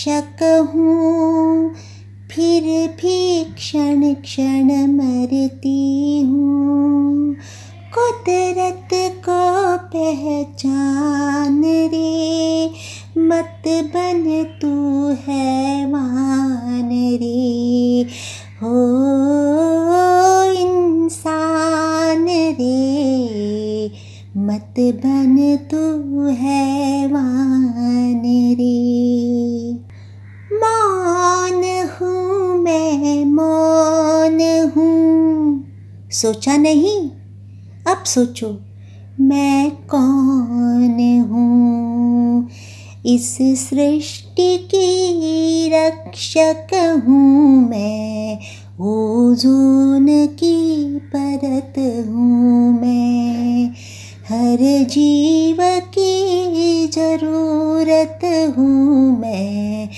रक्षक हूँ, फिर भी क्षण क्षण मरती हूँ। कुदरत को पहचान रे, मत बन तू हैवान रे। हो इंसान रे, मत बन तू हैवान रे। मौन हूँ मैं, मौन हूँ। सोचा नहीं? अब सोचो, मैं कौन हूँ? इस सृष्टि की रक्षक हूँ मैं, ओज़ोन की परत हूँ मैं। हर जीव की ज़रूरत हूँ मैं,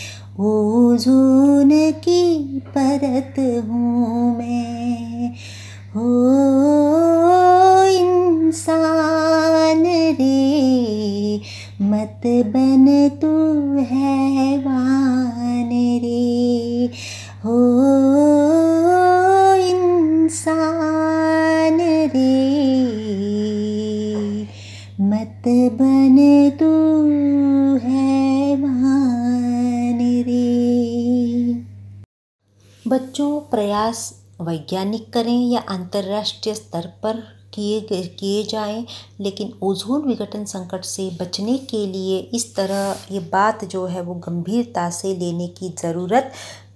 ओज़ोन की परत हूँ मैं। हो इंसान रे, मत बन तू हैवान रे। हो इंसान रे, मत बन तू हैवान रे। बच्चों, प्रयास वैज्ञानिक करें या अंतर्राष्ट्रीय स्तर पर किए जाएं, लेकिन ओज़ोन विघटन संकट से बचने के लिए इस तरह ये बात जो है वो गंभीरता से लेने की ज़रूरत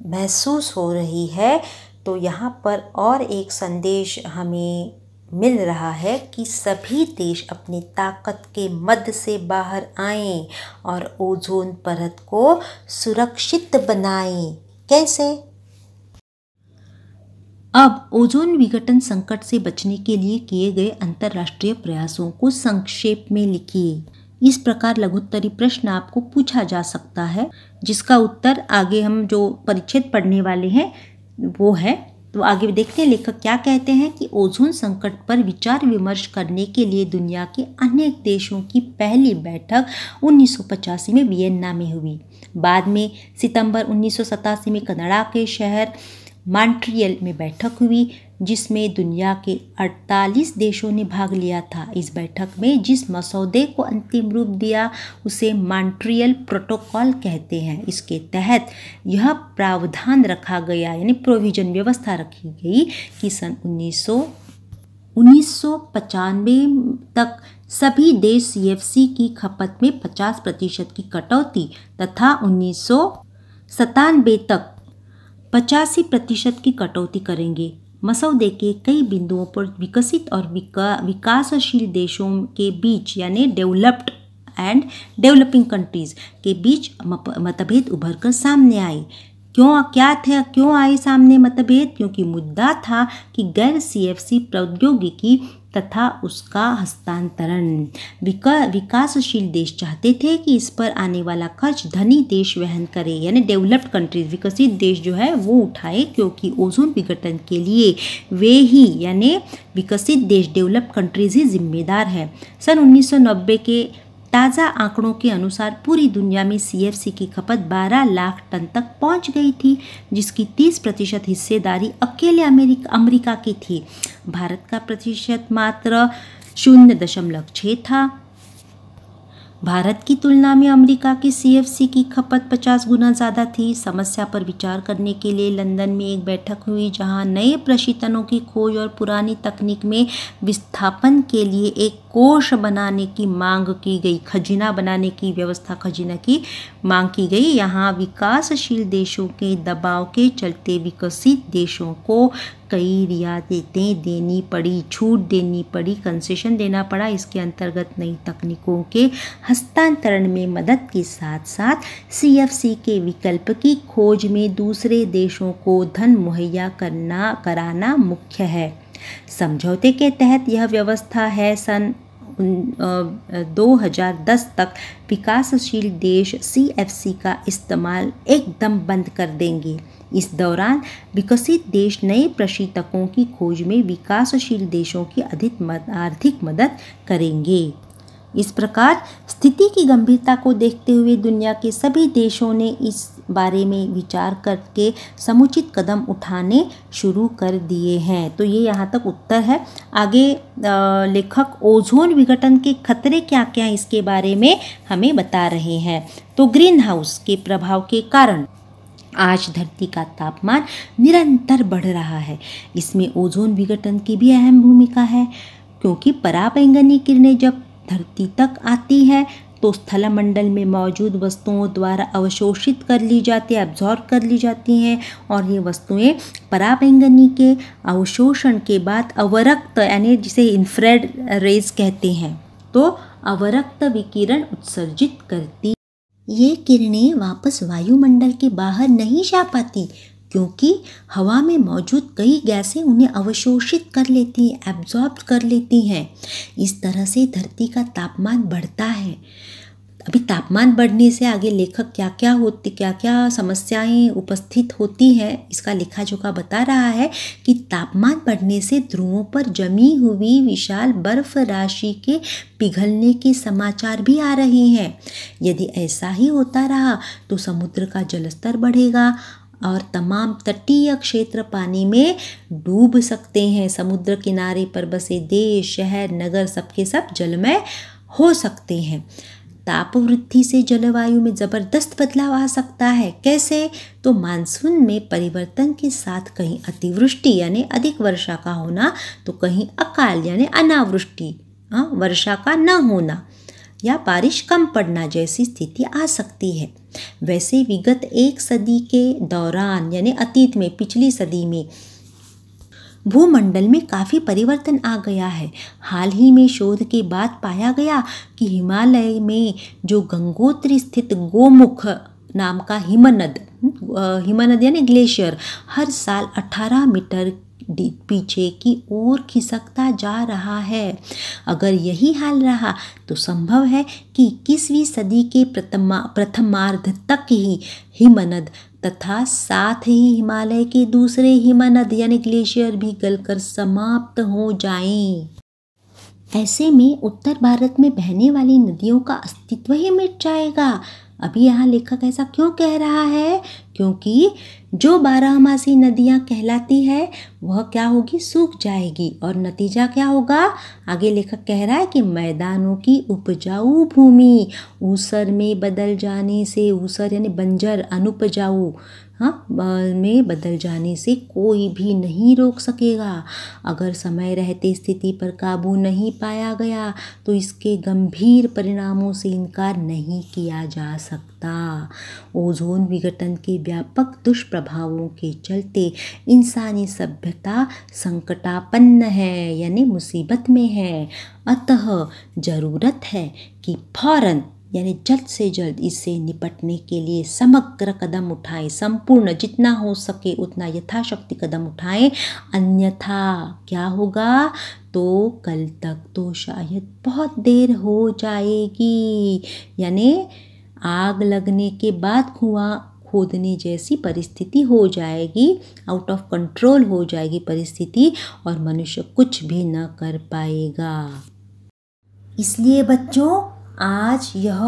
महसूस हो रही है। तो यहाँ पर और एक संदेश हमें मिल रहा है कि सभी देश अपनी ताकत के मद से बाहर आएं और ओज़ोन परत को सुरक्षित बनाएं। कैसे? अब ओज़ोन विघटन संकट से बचने के लिए किए गए अंतर्राष्ट्रीय प्रयासों को संक्षेप में लिखिए। इस प्रकार लघुत्तरी प्रश्न आपको पूछा जा सकता है, जिसका उत्तर आगे हम जो परिच्छेद पढ़ने वाले हैं वो है। तो आगे देखते हैं लेखक क्या कहते हैं कि ओज़ोन संकट पर विचार विमर्श करने के लिए दुनिया के अनेक देशों की पहली बैठक 1985 में वियन्ना में हुई। बाद में सितंबर 1987 में कनाडा के शहर मॉन्ट्रियल में बैठक हुई, जिसमें दुनिया के 48 देशों ने भाग लिया था। इस बैठक में जिस मसौदे को अंतिम रूप दिया उसे मॉन्ट्रियल प्रोटोकॉल कहते हैं। इसके तहत यह प्रावधान रखा गया, यानी प्रोविजन व्यवस्था रखी गई कि सन 1995 तक सभी देश CFC की खपत में 50% की कटौती तथा 1997 तक 85% की कटौती करेंगे। मसौदे के कई बिंदुओं पर विकसित और विकासशील देशों के बीच, यानी डेवलप्ड एंड डेवलपिंग कंट्रीज के बीच मतभेद उभर कर सामने आए। क्यों आए सामने मतभेद? क्योंकि मुद्दा था कि गैर CFC प्रौद्योगिकी तथा उसका हस्तांतरण। विकासशील देश चाहते थे कि इस पर आने वाला खर्च धनी देश वहन करे, यानी डेवलप्ड कंट्रीज, विकसित देश जो है वो उठाए, क्योंकि ओज़ोन विघटन के लिए वे ही, यानी विकसित देश, डेवलप्ड कंट्रीज ही जिम्मेदार है। सन 1990 के ताज़ा आंकड़ों के अनुसार पूरी दुनिया में CFC की खपत 12 लाख टन तक पहुंच गई थी, जिसकी 30% हिस्सेदारी अकेले अमेरिका की थी। भारत का प्रतिशत मात्र 0.6 था। भारत की तुलना में अमेरिका की CFC की खपत 50 गुना ज़्यादा थी। समस्या पर विचार करने के लिए लंदन में एक बैठक हुई, जहां नए प्रशीतनों की खोज और पुरानी तकनीक में विस्थापन के लिए एक कोष बनाने की मांग की गई, खजीना बनाने की व्यवस्था, खजीना की मांग की गई। यहाँ विकासशील देशों के दबाव के चलते विकसित देशों को कई रियायतें देनी पड़ी, छूट देनी पड़ी, कंसेशन देना पड़ा। इसके अंतर्गत नई तकनीकों के हस्तांतरण में मदद के साथ साथ CFC के विकल्प की खोज में दूसरे देशों को धन मुहैया कराना मुख्य है। समझौते के तहत यह व्यवस्था है सन 2010 तक विकासशील देश CFC का इस्तेमाल एकदम बंद कर देंगे। इस दौरान विकसित देश नए प्रशीतकों की खोज में विकासशील देशों की अधिक आर्थिक मदद करेंगे। इस प्रकार स्थिति की गंभीरता को देखते हुए दुनिया के सभी देशों ने बारे में विचार करके समुचित कदम उठाने शुरू कर दिए हैं। तो ये यहाँ तक उत्तर है। आगे लेखक ओजोन विघटन के खतरे क्या क्या हैं इसके बारे में हमें बता रहे हैं। तो ग्रीन हाउस के प्रभाव के कारण आज धरती का तापमान निरंतर बढ़ रहा है। इसमें ओजोन विघटन की भी अहम भूमिका है, क्योंकि पराबैंगनी किरणें जब धरती तक आती है तो स्थलमंडल में मौजूद वस्तुओं द्वारा अवशोषित कर ली जाती है, एब्जॉर्ब कर ली जाती हैं, और ये वस्तुएं पराबैंगनी के अवशोषण के बाद अवरक्त यानी जिसे इंफ्रारेड रेज कहते हैं, तो अवरक्त विकिरण उत्सर्जित करती। ये किरणें वापस वायुमंडल के बाहर नहीं जा पाती, क्योंकि हवा में मौजूद कई गैसें उन्हें अवशोषित कर लेती हैं, एब्जॉर्ब कर लेती हैं। इस तरह से धरती का तापमान बढ़ता है। अभी तापमान बढ़ने से आगे लेखक क्या क्या समस्याएं उपस्थित होती हैं इसका लेखा जोखा बता रहा है कि तापमान बढ़ने से ध्रुवों पर जमी हुई विशाल बर्फ राशि के पिघलने के समाचार भी आ रहे हैं। यदि ऐसा ही होता रहा तो समुद्र का जलस्तर बढ़ेगा और तमाम तटीय क्षेत्र पानी में डूब सकते हैं। समुद्र किनारे पर बसे देश, शहर, नगर सबके सब जलमय हो सकते हैं। ताप वृद्धि से जलवायु में ज़बरदस्त बदलाव आ सकता है। कैसे? तो मानसून में परिवर्तन के साथ कहीं अतिवृष्टि यानी अधिक वर्षा का होना, तो कहीं अकाल यानी अनावृष्टि, वर्षा का न होना या बारिश कम पड़ना जैसी स्थिति आ सकती है। वैसे विगत एक सदी के दौरान यानी अतीत में, पिछली सदी में भूमंडल में काफ़ी परिवर्तन आ गया है। हाल ही में शोध के बाद पाया गया कि हिमालय में जो गंगोत्री स्थित गोमुख नाम का हिमनद यानी ग्लेशियर हर साल 18 मीटर पीछे की ओर खिसकता जा रहा है। अगर यही हाल रहा तो संभव है कि 21वीं सदी के प्रथमार्ध तक ही हिमनद तथा साथ ही हिमालय के दूसरे हिमनद यानी ग्लेशियर भी गलकर समाप्त हो जाएं। ऐसे में उत्तर भारत में बहने वाली नदियों का अस्तित्व ही मिट जाएगा। अभी यहाँ लेखक ऐसा क्यों कह रहा है? क्योंकि जो बारहमासी नदियाँ कहलाती है वह क्या होगी? सूख जाएगी। और नतीजा क्या होगा? आगे लेखक कह रहा है कि मैदानों की उपजाऊ भूमि ऊसर में बदल जाने से, ऊसर यानी बंजर, अनुपजाऊ में बदल जाने से कोई भी नहीं रोक सकेगा। अगर समय रहते स्थिति पर काबू नहीं पाया गया तो इसके गंभीर परिणामों से इनकार नहीं किया जा सकता। ओजोन विघटन के व्यापक दुष्प्रभावों के चलते इंसानी सभ्यता संकटापन्न है यानी मुसीबत में है। अतः ज़रूरत है कि फौरन यानी जल्द से जल्द इससे निपटने के लिए समग्र कदम उठाएं, संपूर्ण जितना हो सके उतना यथाशक्ति कदम उठाएं। अन्यथा क्या होगा? तो कल तक तो शायद बहुत देर हो जाएगी, यानी आग लगने के बाद कुआं खोदने जैसी परिस्थिति हो जाएगी, आउट ऑफ कंट्रोल हो जाएगी परिस्थिति और मनुष्य कुछ भी न कर पाएगा। इसलिए बच्चों आज यह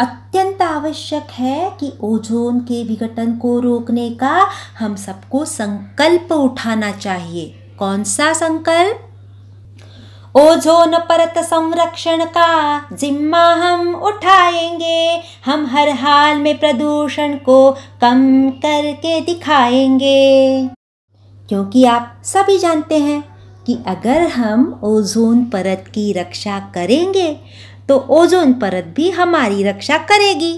अत्यंत आवश्यक है कि ओजोन के विघटन को रोकने का हम सबको संकल्प उठाना चाहिए। कौन सा संकल्प? ओजोन परत संरक्षण का जिम्मा हम उठाएंगे। हम हर हाल में प्रदूषण को कम करके दिखाएंगे। क्योंकि आप सभी जानते हैं कि अगर हम ओजोन परत की रक्षा करेंगे तो ओजोन परत भी हमारी रक्षा करेगी।